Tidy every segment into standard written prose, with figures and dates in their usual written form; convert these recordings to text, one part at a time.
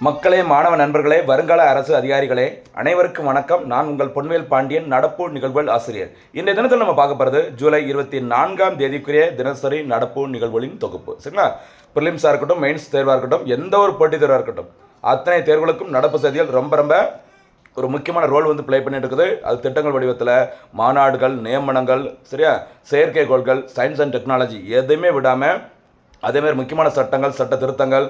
மக்களே, மாணவ நண்பர்களே, வருங்கால அரசு அதிகாரிகளே, அனைவருக்கும் வணக்கம். நான் உங்கள் பொன்வேல் பாண்டியன், நடப்பு நிகழ்வுகள் ஆசிரியர். இன்றைய தினத்தில் நம்ம பார்க்க போகிறது ஜூலை 24ஆம் தேதிக்குரிய தினசரி நடப்பு நிகழ்வுகளின் தொகுப்பு. சரிங்களா? ப்ரிலிம்ஸாக இருக்கட்டும், மெயின்ஸ் தேர்வாக இருக்கட்டும், எந்த ஒரு போட்டித் தேர்வாக இருக்கட்டும், அத்தனை தேர்வுகளுக்கும் நடப்பு செய்திகள் ரொம்ப ஒரு முக்கியமான ரோல் ப்ளே பண்ணிட்டு இருக்குது. அது திட்டங்கள் வடிவத்தில் மாநாடுகள், நியமனங்கள், சரியா, செயற்கைக்கோள்கள், சயின்ஸ் அண்ட் டெக்னாலஜி எதுவுமே விடாமல் அதேமாதிரி முக்கியமான சட்டங்கள், சட்ட திருத்தங்கள்,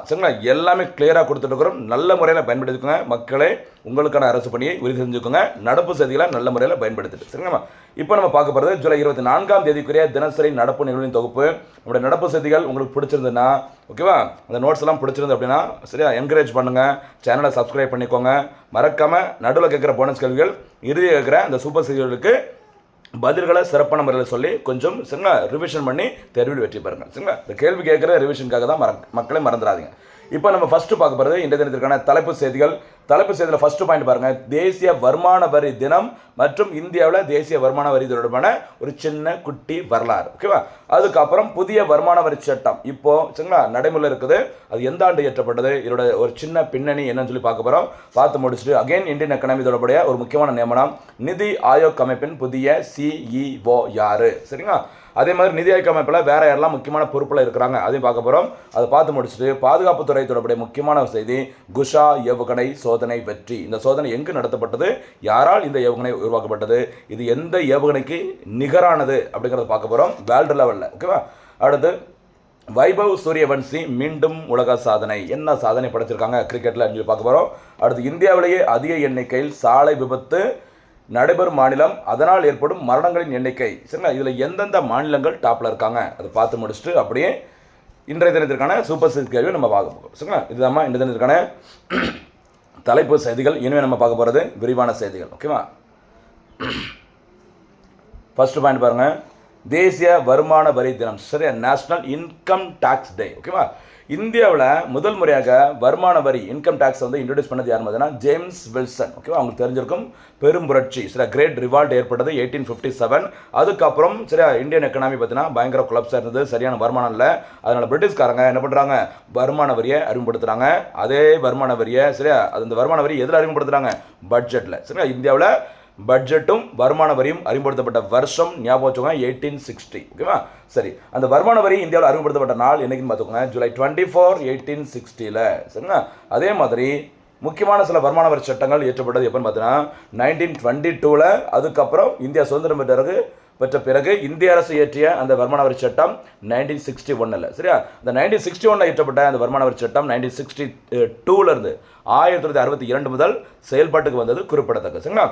சரிங்களா, எல்லாமே கிளியராக கொடுத்துட்டுருக்குறோம். நல்ல முறையில் பயன்படுத்திக்கோங்க மக்களே. உங்களுக்கான அரசு பணியை உறுதி செஞ்சுக்கோங்க. நடப்பு செய்திகளை நல்ல முறையில் பயன்படுத்திட்டு சரிங்களா. இப்போ நம்ம பார்க்க போகிறது ஜூலை 24ஆம் தேதிக்குரிய தினசரி நடப்பு நிகழ்வின் தொகுப்பு. நம்முடைய நடப்பு செய்திகள் உங்களுக்கு பிடிச்சிருந்ததுன்னா, ஓகேவா, அந்த நோட்ஸ் எல்லாம் பிடிச்சிருந்து அப்படின்னா சரியா, என்கரேஜ் பண்ணுங்கள். சேனலை சப்ஸ்கிரைப் பண்ணிக்கோங்க. மறக்காமல் நடுவில் கேட்குற போனஸ் கேள்விகள், இறுதி கேட்குற அந்த சூப்பர் செய்திகளுக்கு பதில்களை சிறப்பான முறையில் சொல்லி கொஞ்சம் சரிங்களா ரிவிஷன் பண்ணி தேர்வில் வெற்றி பெறுங்க. சரிங்களா? இந்த கேள்வி கேட்குற ரிவிஷனுக்காக தான் மக்களை மறந்துடாதீங்க. இப்போ நம்ம ஃபஸ்ட்டு பார்க்க போகிறது இன்றைய தினத்திற்கான தலைப்பு செய்திகள். தலைப்பு செய்தியில் ஃபஸ்ட்டு பாயிண்ட் பாருங்கள், தேசிய வருமான வரி தினம் மற்றும் இந்தியாவில் தேசிய வருமான வரி தொடர்பான ஒரு சின்ன குட்டி வரலாறு. ஓகேவா? அதுக்கப்புறம் புதிய வருமான வரி சட்டம் இப்போது சரிங்களா நடைமுறையில் இருக்குது. அது எந்த ஆண்டு இயற்றப்பட்டது, இதோட ஒரு சின்ன பின்னணி என்னன்னு சொல்லி பார்க்க போகிறோம். பார்த்து முடிச்சுட்டு அகைன் இந்தியன் எக்கனாமி தொடர்புடைய ஒரு முக்கியமான நியமனம், நிதி ஆயோக் அமைப்பின் புதிய சிஇஓ யார், சரிங்களா. அதே மாதிரி நிதி ஆயோக் அமைப்பில் வேறு யாரெல்லாம் முக்கியமான பொறுப்பில் இருக்கிறாங்க அதையும் பார்க்க போகிறோம். அதை பார்த்து முடிச்சுட்டு பாதுகாப்புத்துறை தொடர்புடைய முக்கியமான செய்தி, குஷா ஏவுகணை சோதனை வெற்றி. இந்த சோதனை எங்கு நடத்தப்பட்டது, யாரால் இந்த ஏவுகணை உருவாக்கப்பட்டது, இது எந்த ஏவுகணைக்கு நிகரானது அப்படிங்கிறத பார்க்க போகிறோம் வேர்ல்டு லெவலில். ஓகேவா? அடுத்து வைபவ் சூரியவன்சி மீண்டும் உலக சாதனை, என்ன சாதனை படைச்சிருக்காங்க கிரிக்கெட்டில் பார்க்க போகிறோம். அடுத்து இந்தியாவிலேயே அதிக எண்ணிக்கையில் சாலை விபத்து நடைபெறும் மாநிலம், அதனால் ஏற்படும் மரணங்களின் எண்ணிக்கை, சரிங்களா, இதில் எந்தெந்த மாநிலங்கள் டாப்பில் இருக்காங்க அதை பார்த்து முடிச்சுட்டு அப்படியே இன்றைய தினத்திற்கான சூப்பர் சிக்ஸ் கேள்வி நம்ம பார்க்க போகிறோம். சரிங்களா? இதுதான் இன்றைய தினத்திற்கான தலைப்பு செய்திகள். இனிமேல் நம்ம பார்க்க போகிறது விரிவான செய்திகள். ஓகேவா? ஃபர்ஸ்ட் பாயிண்ட் பாருங்கள், தேசிய வருமான வரி தினம், சரியா, நேஷனல் இன்கம் டேக்ஸ் டே. ஓகேவா? இந்தியாவில் முதல் முறையாக வருமான வரி இன்கம் டேக்ஸ் இன்ட்ரடியூஸ் பண்ணது யார் பார்த்தீங்கன்னா ஜேம்ஸ் வில்சன். ஓகேவா? அவங்களுக்கு தெரிஞ்சிருக்கும். பெரும் புரட்சி, சரியா, கிரேட் ரிவால்ட் ஏற்பட்டது 1857. அதுக்கப்புறம் சரியா இந்தியன் எக்கனாமி பார்த்தீங்கன்னா பயங்கர குலப்ஸாக இருந்தது, சரியான வருமானம் இல்லை. அதனால் பிரிட்டிஷ்காரங்க என்ன பண்ணுறாங்க, வருமான வரியை அறிமுகப்படுத்துகிறாங்க. அதே வருமான வரியை சரியா, அந்த வருமான வரி எதில் அறிமுகப்படுத்துகிறாங்க, பட்ஜெட்டில். சரியா, இந்தியாவில் பட்ஜெட்டும் வருமான வரியும் அறிமுகப்படுத்தப்பட்ட வருஷம் ஞாபகம் வச்சுக்கோங்க, 1860. ஓகேவா? சரி, அந்த வருமான வரி இந்தியாவில் அறிமுகப்படுத்தப்பட்ட நாள் என்னைக்குன்னு பார்த்துக்கோங்க, ஜூலை 24, 1860. சரிங்களா? அதே மாதிரி முக்கியமான சில வருமான வரி சட்டங்கள் இயற்றப்பட்டது எப்போன்னு பார்த்தீங்கன்னா 1922. அதுக்கப்புறம் இந்தியா சுதந்திரம் பெற்ற பிறகு இந்திய அரசு இயற்றிய அந்த வருமான வரி சட்டம் 1961. சரியா, இந்த 1961 இயற்றப்பட்ட அந்த வருமான வரி சட்டம் 1962 1962 முதல் செயல்பாட்டுக்கு வந்தது குறிப்பிடத்தக்க. சரிங்களா?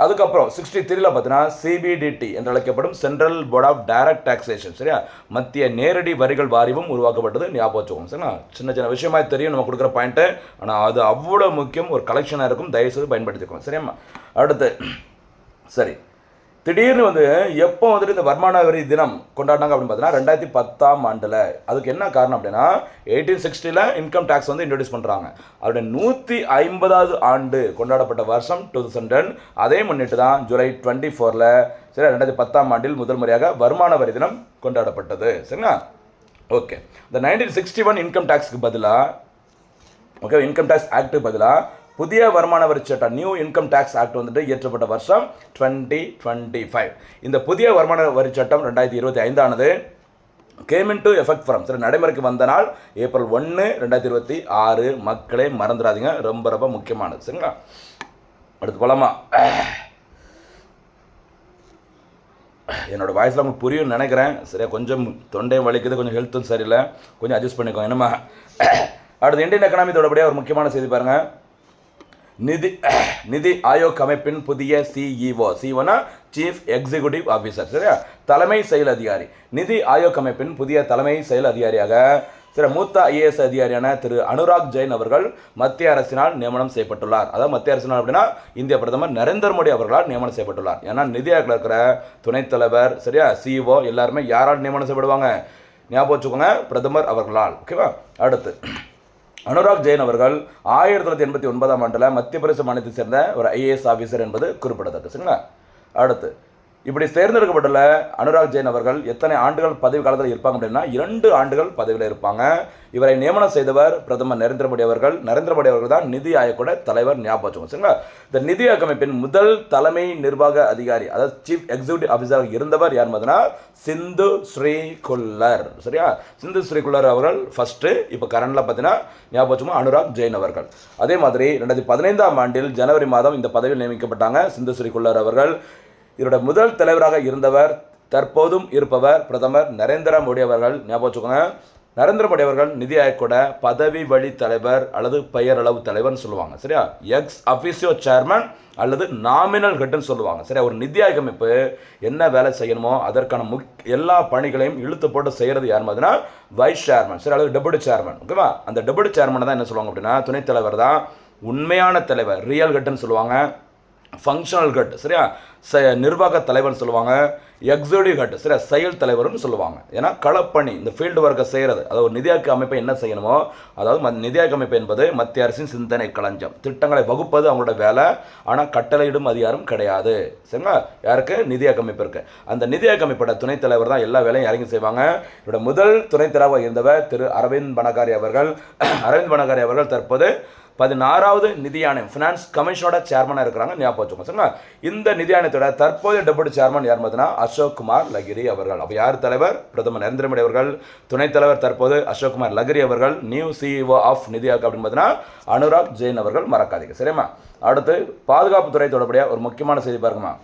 அதுக்கப்புறம் 63 பார்த்தீங்கன்னா சிபிடிடி என்று அழைக்கப்படும் central board of direct taxation, சரியா, மத்திய நேரடி வரிகள் வாரியமும் உருவாக்கப்பட்டது. ஞாபகம் வச்சுக்கோங்க. சரிங்களா? சின்ன சின்ன விஷயமா தெரியும் நம்ம கொடுக்குற பாயிண்ட்டு, ஆனால் அது அவ்வளோ முக்கியம், ஒரு கலெக்ஷனாக இருக்கும், தயவுசெய்து பயன்படுத்திக்கோங்க. சரியாம்மா? அடுத்து சரி, திடீர்னு எப்போ இந்த வருமான வரி தினம் கொண்டாடினாங்க அப்படின்னு பார்த்தீங்கன்னா 2010ஆம் ஆண்டில். அதுக்கு என்ன காரணம் அப்படின்னா 1860 இன்கம் டேக்ஸ் இன்ட்ரடியூஸ் பண்ணுறாங்க. அவருடைய 150வது ஆண்டு கொண்டாடப்பட்ட வருஷம் 2010. அதே முன்னிட்டு தான் ஜூலை 24 சரி 2010ஆம் ஆண்டில் முதல் முறையாக வருமான வரி தினம் கொண்டாடப்பட்டது. சரிங்களா? ஓகே, இந்த 1961 இன்கம் டேக்ஸ்க்கு பதிலாக, ஓகே, இன்கம் டேக்ஸ் ஆக்டுக்கு பதிலாக புதிய வருமான வரி சட்டம் நியூ இன்கம் டேக்ஸ் ஆக்ட் இயற்றப்பட்ட வருஷம் 2025. இந்த புதிய வருமான வரி சட்டம் 2025 ஆனது game in to effect from, சரி, நடைமுறைக்கு வந்த நாள் ஏப்ரல் 1, 2026. மக்களே மறந்துடாதீங்க, ரொம்ப முக்கியமானது. சரிங்களா? அடுத்து போலாமா? என்னோட வாய்ஸில் உங்களுக்கு புரியும் நினைக்கிறேன். சரியா, கொஞ்சம் தொண்டையும் வலிக்குது, கொஞ்சம் ஹெல்த்தும் சரியில்லை, கொஞ்சம் அட்ஜஸ்ட் பண்ணிக்கோங்க. என்னம்மா? அடுத்து இந்தியன் எக்கனாமி தொடர்புடைய ஒரு முக்கியமான செய்தி பாருங்கள், நிதி ஆயோக் அமைப்பின் புதிய சிஇஓ, சிஓனா சீஃப் எக்ஸிக்யூட்டிவ் ஆஃபீஸர், சரியா, தலைமை செயல் அதிகாரி. நிதி ஆயோக் அமைப்பின் புதிய தலைமை செயல் அதிகாரியாக சரி மூத்த ஐஏஎஸ் அதிகாரியான திரு அனுராக் ஜெயின் அவர்கள் மத்திய அரசினால் நியமனம் செய்யப்பட்டுள்ளார். அதாவது மத்திய அரசினால் அப்படின்னா இந்திய பிரதமர் நரேந்திர மோடி அவர்களால் நியமனம் செய்யப்பட்டுள்ளார். ஏன்னா நிதி ஆயோக்கில் இருக்கிற துணைத் தலைவர், சரியா, சிஇஓ எல்லாருமே யாரால் நியமனம் செய்யப்படுவாங்க, ஞாபகம் வச்சுக்கோங்க, பிரதமர் அவர்களால். ஓகேவா? அடுத்து அனுராக் ஜெயின் அவர்கள் 1989ஆம் ஆண்டில் மத்திய பிரதேச மாநிலத்தை சேர்ந்த ஒரு ஐஏஎஸ் ஆஃபீஸர் என்பது குறிப்பிடத்தக்கது. சரிங்களா? அடுத்து இப்படி தேர்ந்தெடுக்கப்பட்டுள்ள அனுராக் ஜெயின் அவர்கள் எத்தனை ஆண்டுகள் பதவி காலத்தில் இருப்பாங்க அப்படின்னா 2 ஆண்டுகள் பதவியில் இருப்பாங்க. இவரை நியமனம் செய்தவர் பிரதமர் நரேந்திர மோடி அவர்கள். நரேந்திர மோடி அவர்கள் தான் நிதி ஆயோகோட தலைவர், ஞாபகம் வச்சுக்கோங்க சரிங்களா. இந்த நிதி ஆயோக் அமைப்பின் முதல் தலைமை நிர்வாக அதிகாரி, அதாவது சீஃப் எக்ஸிக்யூட்டிவ் ஆஃபீஸராக இருந்தவர் யார் பார்த்தீங்கன்னா சிந்து ஸ்ரீ குல்லர். சரியா, சிந்து ஸ்ரீ குல்லர் அவர்கள் ஃபர்ஸ்ட். இப்போ கரண்ட்ல பார்த்தீங்கன்னா ஞாபகம் வச்சுக்கோங்க அனுராக் ஜெயின் அவர்கள். அதே மாதிரி 2015ஆம் ஆண்டில் ஜனவரி மாதம் இந்த பதவியில் நியமிக்கப்பட்டாங்க சிந்து ஸ்ரீ குல்லர் அவர்கள். இதோட முதல் தலைவராக இருந்தவர் தற்போதும் இருப்பவர் பிரதமர் நரேந்திர மோடி அவர்கள். ஞாபகம் வச்சுக்கோங்க, நரேந்திர மோடி அவர்கள் நிதி ஆயோக்கோட பதவி வழி தலைவர் அல்லது பெயரளவு தலைவர்னு சொல்லுவாங்க. சரியா, எக்ஸ் அஃபிஷியோ சேர்மன் அல்லது நாமினல் ஹெட்னு சொல்லுவாங்க. சரியா, ஒரு நிதி ஆயோக் அமைப்பு என்ன வேலை செய்யணுமோ அதற்கான எல்லா பணிகளையும் இழுத்து போட்டு செய்கிறது யார் மாதிரினா வைஸ் சேர்மன், சரி, அல்லது டெபுட்டி சேர்மன். ஓகேவா, அந்த டெபுட்டி சேர்மனை தான் என்ன சொல்லுவாங்க அப்படின்னா துணைத் தலைவர் தான் உண்மையான தலைவர், ரியல் ஹெட்னு சொல்லுவாங்க. ஃபங்க்ஷனல் ஹெட், சரியா, நிர்வாக தலைவர்னு சொல்லுவாங்க. எக்ஸிக்யூட்டிவ் ஹெட், சரியா, செயல் தலைவர்னு சொல்லுவாங்க. ஏன்னா களப்பணி, இந்த ஃபீல்டு ஒர்க்கை செய்கிறது, அதாவது ஒரு நிதி ஆயோக் அமைப்பை என்ன செய்யணுமோ, அதாவது நிதி ஆயோக் அமைப்பு என்பது மத்திய அரசின் சிந்தனை களஞ்சியம், திட்டங்களை வகுப்பது அவங்களோட வேலை. ஆனால் கட்டளையிடும் அதிகாரம் கிடையாது. சரிங்களா, யாருக்கு? நிதி ஆயோக் அமைப்பு இருக்கு. அந்த நிதி ஆயோக் அமைப்போட துணைத் தலைவர் தான் எல்லா வேலையும் இறங்கி செய்வாங்க. இவரோட முதல் துணைத் தலைவராக இருந்தவர் திரு அரவிந்த் பனகாரி அவர்கள். அரவிந்த் பனகாரி அவர்கள் தற்போது 16வது நிதி ஆணையம் ஃபினான்ஸ் கமிஷனோட சேர்மனாக இருக்கிறாங்க. ஞாபகம் வச்சுக்கோங்க சரிங்களா. இந்த நிதி ஆணையத்தோட தற்போதைய டெபுட்டி சேர்மன் யார் பார்த்தீங்கன்னா அசோக் குமார் லகிரி அவர்கள். அப்போ யார் தலைவர்? பிரதமர் நரேந்திர மோடி அவர்கள். துணைத் தலைவர் தற்போது அசோக் குமார் லகிரி அவர்கள். நியூ சிஇஓ ஆஃப் நிதி ஆயோக் அப்படின்னு பார்த்தீங்கன்னா அனுராக் ஜெயின் அவர்கள். மறக்காதீங்க சரிமா. அடுத்து பாதுகாப்புத்துறை தொடர்புடைய ஒரு முக்கியமான செய்தி பாருங்கம்மா.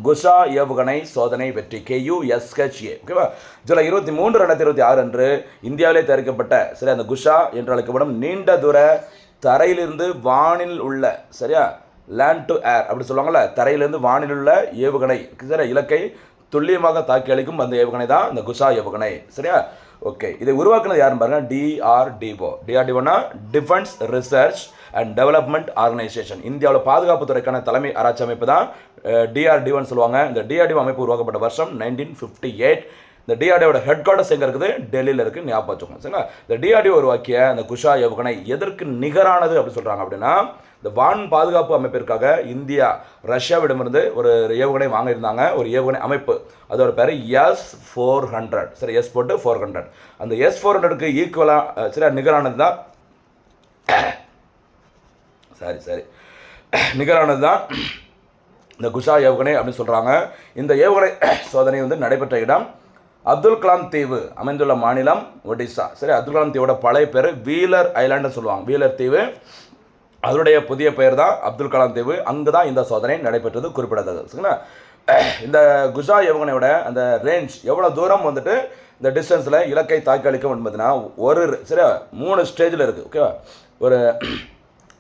குஷா ஏவுகணை சோதனை வெற்றி, KUSHA. ஓகேவா, ஜூலை 23, 2026 அன்று இந்தியாவிலே தயாரிக்கப்பட்ட சரி அந்த குஷா என்று அழைக்கப்படும் நீண்ட தூர தரையிலிருந்து வானில் உள்ள, சரியா, லேண்ட் டு ஏர் அப்படி சொல்லுவாங்கள்ல, தரையிலிருந்து வானில் உள்ள ஏவுகணை, சரி, இலக்கை துல்லியமாக தாக்கி அளிக்கும் அந்த ஏவுகணை தான் இந்த குஷா ஏவுகணை. சரியா, ஓகே. இதை உருவாக்குனது யாருன்னு பாருங்க, DRDO. DRDOனா defence research and development organisation. இந்தியாவில் பாதுகாப்புத்துறைக்கான தலைமை ஆராய்ச்சி அமைப்பு தான் DRDOன்னு சொல்லுவாங்க. இந்த DRDO அமைப்பு உருவாக்கப்பட்ட வருஷம் 1958. இந்த DRDOட ஹெட் குவார்ட்டர்ஸ் எங்கே இருக்குது? டெல்லியில் இருக்குது. ஞாபகம் வச்சுக்கோங்க சரிங்களா. இந்த DRDO உருவாக்கிய அந்த குஷா ஏவுகணை எதற்கு நிகரானது அப்படி சொல்கிறாங்க அப்படின்னா, இந்த வான் பாதுகாப்பு அமைப்பிற்காக இந்தியா ரஷ்யாவிடமிருந்து ஒரு ஏவுகணை வாங்கியிருந்தாங்க, ஒரு ஏவுகணை அமைப்பு. அதோட பேர் S-400. சரி, S போட்டு 400. அந்த S-400க்கு ஈக்குவலாக சரி நிகரானது தான் நிகரானது தான் இந்த குஷா ஏவுகணை அப்படின்னு சொல்கிறாங்க. இந்த ஏவுகணை சோதனை வந்து நடைபெற்ற இடம் அப்துல் கலாம் தீவு அமைந்துள்ள மாநிலம் ஒடிசா. சரி, அப்துல் கலாம் தீவோட பழைய பேர் வீலர் ஐலாண்டுன்னு சொல்லுவாங்க. வீலர் தீவு, அதனுடைய புதிய பெயர் தான் அப்துல் கலாம் தீவு. அங்கு தான் இந்த சோதனை நடைபெற்றது குறிப்பிடத்தக்கது. சரிங்களா, இந்த குஷா ஏவுகணையோட அந்த ரேஞ்ச் எவ்வளோ தூரம் வந்துட்டு இந்த டிஸ்டன்ஸில் இலக்கை தாக்கி அளிக்கும் பார்த்தீங்கன்னா ஒரு சரி 3 ஸ்டேஜில் இருக்குது. ஓகேவா, ஒரு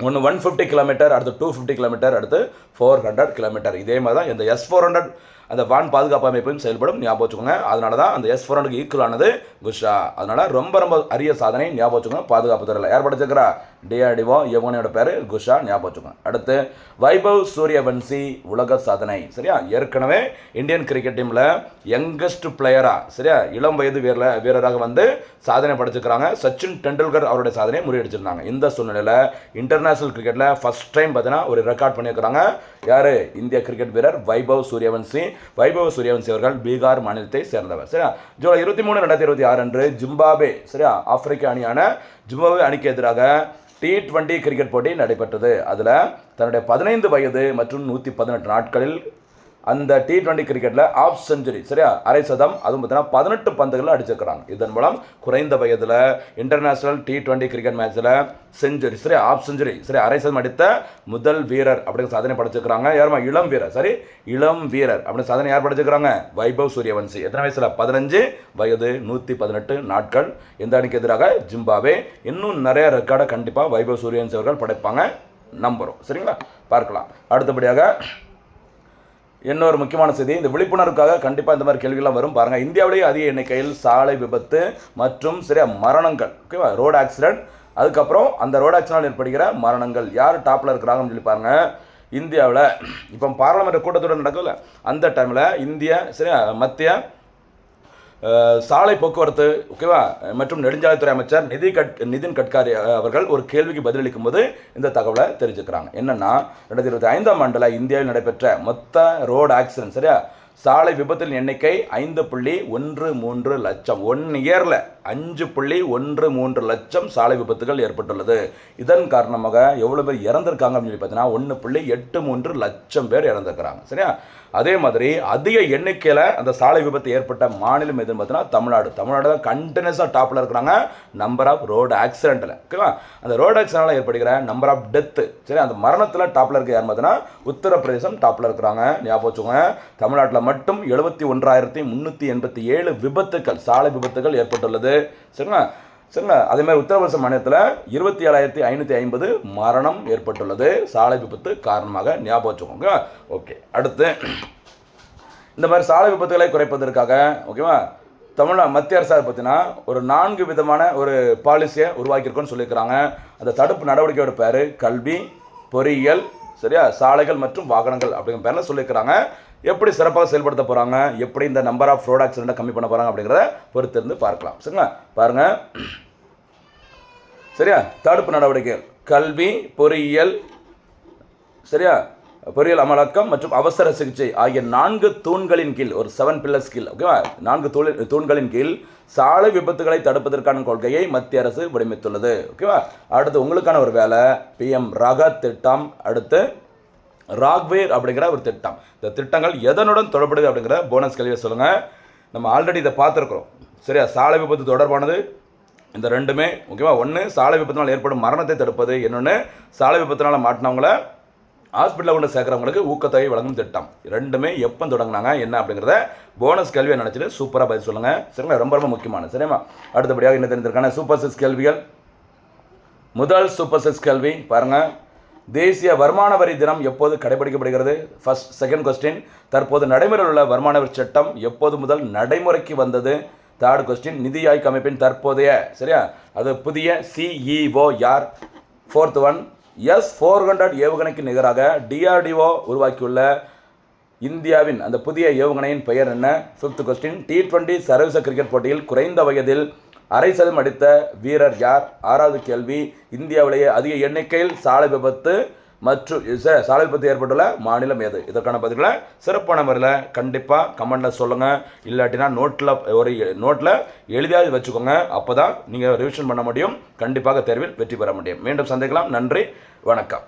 ஒன்று 150 கிலோமீட்டர், அடுத்து 250 கிலோமீட்டர், அடுத்து 400 கிலோமீட்டர். இதே மாதிரி தான் இந்த S-400 அந்த வான் பாதுகாப்பு அமைப்பையும் செயல்படும். ஞாபகம் வச்சுக்கோங்க. அதனால தான் அந்த S-400க்கு ஈக்குவலானது குஷா. அதனால ரொம்ப ரொம்ப அரிய சாதனை. ஞாபகம் வச்சுக்கோங்க. பாதுகாப்பு துறையில் யார் படைச்சிருக்கிறா? DRDO ஏவுகணையோட பேர் குஷா. ஞாபகம் வச்சுக்கோங்க. அடுத்து வைபவ் சூரியவன்சி உலக சாதனை. சரியா, ஏற்கனவே இந்தியன் கிரிக்கெட் டீமில் யங்கஸ்ட் பிளேயரா, சரியா, இளம் வயது வீரராக வந்து சாதனை படைச்சிருக்கிறாங்க. சச்சின் டெண்டுல்கர் அவருடைய சாதனையை முறியடிச்சிருந்தாங்க. இந்த சூழ்நிலையில் இன்டர்நேஷனல் கிரிக்கெட்டில் ஃபர்ஸ்ட் டைம் பார்த்தீங்கன்னா ஒரு ரெக்கார்ட் பண்ணியிருக்கிறாங்க. யார்? இந்திய கிரிக்கெட் வீரர் வைபவ் சூரியவன்சி. வைபவ் சூரியவன்சி அவர்கள் பீகார் மாநிலத்தை சேர்ந்தவர். சரியா, ஜூலை 23, 2026 அன்று ஜிம்பாப்வே, சரியா, ஆப்பிரிக்க அணியான ஜிம்பாப்வே அணிக்கு எதிராக T20 கிரிக்கெட் போட்டி நடைபெற்றது. அதில் தன்னுடைய 15 வயது மற்றும் 118 நாட்களில் அந்த T20 கிரிக்கெட்டில் ஆஃப் செஞ்சுரி, சரியா, அரை சதம், அதுவும் பார்த்தீங்கன்னா 18 பந்துகளில் அடிச்சிருக்கிறாங்க. இதன் மூலம் குறைந்த வயதில் இன்டர்நேஷனல் T20 கிரிக்கெட் மேட்ச்சில் செஞ்சுரி, சரி, ஆஃப் செஞ்சுரி, சரி, அரை சதம் அடித்த முதல் வீரர் அப்படிங்கிற சாதனை படைச்சிருக்கிறாங்க. யாருமா? இளம் வீரர். சரி, இளம் வீரர் அப்படின்னு சாதனை யார் படைச்சிருக்கிறாங்க? வைபவ் சூரியவன்சி. எத்தனை வயசில்? 15 வயது 118 நாட்கள். எந்த அணிக்கு எதிராக? ஜிம்பாப்வே. இன்னும் நிறைய ரெக்கார்டை கண்டிப்பாக வைபவ் சூரியவன்சி அவர்கள் படைப்பாங்க, நம்புகிறோம். சரிங்களா, பார்க்கலாம். அடுத்தபடியாக இன்னொரு முக்கியமான செய்தி, இந்த விழிப்புணர்வுக்காக கண்டிப்பாக இந்த மாதிரி கேள்விகள்லாம் வரும் பாருங்கள். இந்தியாவிலேயே அதிக எண்ணிக்கையில் சாலை விபத்து மற்றும் சரியா மரணங்கள், ஓகேவா, ரோடு ஆக்சிடென்ட், அதுக்கப்புறம் அந்த ரோடு ஆக்சிடென்ட் ஏற்படுகிற மரணங்கள் யார் டாப்பில் இருக்கிறாங்கன்னு சொல்லி பாருங்கள். இந்தியாவில் இப்போ பார்லமெண்ட் கூட்டத்தொடர் நடக்கும்ல, அந்த டைமில் இந்திய சரியா மத்திய சாலை போக்குவரத்து, ஓகேவா, மற்றும் நெடுஞ்சாலைத்துறை அமைச்சர் நிதின் கட்காரி அவர்கள் ஒரு கேள்விக்கு பதிலளிக்கும் போது இந்த தகவலை தெரிஞ்சுக்கிறாங்க. என்னன்னா 2025ஆம் ஆண்டில் இந்தியாவில் நடைபெற்ற மொத்த ரோடு ஆக்சிடென்ட், சரியா, சாலை விபத்தின் எண்ணிக்கை 5.13 லட்சம். 1 இயரில் 5.13 லட்சம் சாலை விபத்துகள் ஏற்பட்டுள்ளது. இதன் காரணமாக எவ்வளோ பேர் இறந்துருக்காங்க அப்படின்னு சொல்லி பார்த்தீங்கன்னா 1.83 லட்சம் பேர் இறந்துருக்கிறாங்க. சரியா? அதே மாதிரி அதிக எண்ணிக்கையில் அந்த சாலை விபத்து ஏற்பட்ட மாநிலம் எதுன்னு பார்த்தீங்கன்னா தமிழ்நாடு தான் கண்டினியூஸாக டாப்பில் இருக்கிறாங்க நம்பர் ஆஃப் ரோடு ஆக்சிடென்ட்டில். ஓகேவா? அந்த ரோடு ஆக்சிடென்ட்டில் ஏற்படுகிற நம்பர் ஆஃப் டெத்து, சரி, அந்த மரணத்தில் டாப்பில் இருக்க யார் பார்த்தீங்கன்னா உத்தரப்பிரதேசம் டாப்பில் இருக்கிறாங்க. ஞாபகம் வச்சுக்கோங்க. தமிழ்நாட்டில் மட்டும் 71,387 விபத்துக்கள், சாலை விபத்துகள் ஏற்பட்டுள்ளது. சரிங்களா? அதே மாதிரி உத்தரப்பிரதேச மாநிலத்தில் 27,550 மரணம் ஏற்பட்டுள்ளது சாலை விபத்து காரணமாக. ஞாபகம் வச்சுக்கோங்க. ஓகே, அடுத்து இந்த மாதிரி சாலை விபத்துகளை குறைப்பதற்காக ஓகேவா மத்திய அரசு பார்த்தீங்கன்னா ஒரு 4 விதமான ஒரு பாலிசியை உருவாக்கியிருக்கோன்னு சொல்லியிருக்கிறாங்க. அந்த தடுப்பு நடவடிக்கையோட பேர் கல்வி, பொறியியல், சரியா, சாலைகள் மற்றும் வாகனங்கள் அப்படிங்கிற பேரில் சொல்லியிருக்கிறாங்க. எப்படி சிறப்பாக செயல்படுத்த போகிறாங்க, எப்படி இந்த நம்பர் ஆஃப் ரோட் ஆக்சிடென்ட்டை கம்மி பண்ண போகிறாங்க அப்படிங்கிறத பொறுத்து இருந்து பார்க்கலாம். சரிங்களா? பாருங்கள். சரியா? தடுப்பு நடவடிக்கைகள் கல்வி, பொறியியல், சரியா, பொறியியல் அமலாக்கம் மற்றும் அவசர சிகிச்சை ஆகிய 4 தூண்களின் கீழ், ஒரு 7 பில்லர்ஸ் கீழ், ஓகேவா, 4 தூண்களின் கீழ் சாலை விபத்துகளை தடுப்பதற்கான கொள்கையை மத்திய அரசு வடிவமைத்துள்ளது. ஓகேவா? அடுத்து உங்களுக்கான ஒரு வேலை PM ரகத் திட்டம், அடுத்து ராக்வேர் அப்படிங்கிற ஒரு திட்டம். இந்த திட்டங்கள் எதனுடன் தொடர்புது அப்படிங்கிற போனஸ் கேள்வியை சொல்லுங்கள். நம்ம ஆல்ரெடி இதை பார்த்துருக்குறோம். சரியா? சாலை விபத்து தொடர்பானது இந்த ரெண்டுமே. ஓகேவா? ஒன்று சாலை விபத்தினால் ஏற்படும் மரணத்தை தடுப்பது, இன்னொன்று சாலை விபத்தினால் மாட்டினவங்கள ஹாஸ்பிட்டலில் கொண்டு சேர்க்குறவங்களுக்கு ஊக்கத்தொகை வழங்கும் திட்டம். ரெண்டுமே எப்போ தொடங்கினாங்க என்ன அப்படிங்கிறத போனஸ் கேள்வியை நினச்சிட்டு சூப்பராக பதில் சொல்லுங்கள். சரிங்களா? ரொம்ப ரொம்ப முக்கியமானது. சரியா? அடுத்தபடியாக என்ன தெரிஞ்சிருக்கான சூப்பர் 6 கேள்விகள். முதல் சூப்பர் 6 கேள்வி பாருங்கள். தேசிய வருமான வரி தினம் எப்போது கடைபிடிக்கப்படுகிறது? செகண்ட் கொஸ்டின், தற்போது நடைமுறையில் உள்ள வருமான வரி சட்டம் எப்போது முதல் நடைமுறைக்கு வந்தது? தேர்ட் கொஸ்டின், நிதி ஆய்வு அமைப்பின் தற்போதைய, சரியா, அது புதிய CEO யார்? ஃபோர்த் ஒன், S-400 ஏவுகணைக்கு நிகராக DRDO உருவாக்கியுள்ள இந்தியாவின் அந்த புதிய ஏவுகணையின் பெயர் என்ன? ஃபிஃப்த் கொஸ்டின், T20 சர்வதேச கிரிக்கெட் போட்டியில் குறைந்த வயதில் அரை சதம் அடித்த வீரர் யார்? ஆறாவது கேள்வி, இந்தியாவிலேயே அதிக எண்ணிக்கையில் சாலை விபத்து ஏற்பட்டுள்ள மாநிலம் எது? இதற்கான பதில்களை சிறப்பான முறையில் கண்டிப்பாக கமெண்டில் சொல்லுங்கள். இல்லாட்டினா நோட்டில் எழுதியாவது வச்சுக்கோங்க. அப்போ தான் நீங்கள் ரிவிஷன் பண்ண முடியும். கண்டிப்பாக தேர்வில் வெற்றி பெற முடியும். மீண்டும் சந்திக்கலாம். நன்றி, வணக்கம்.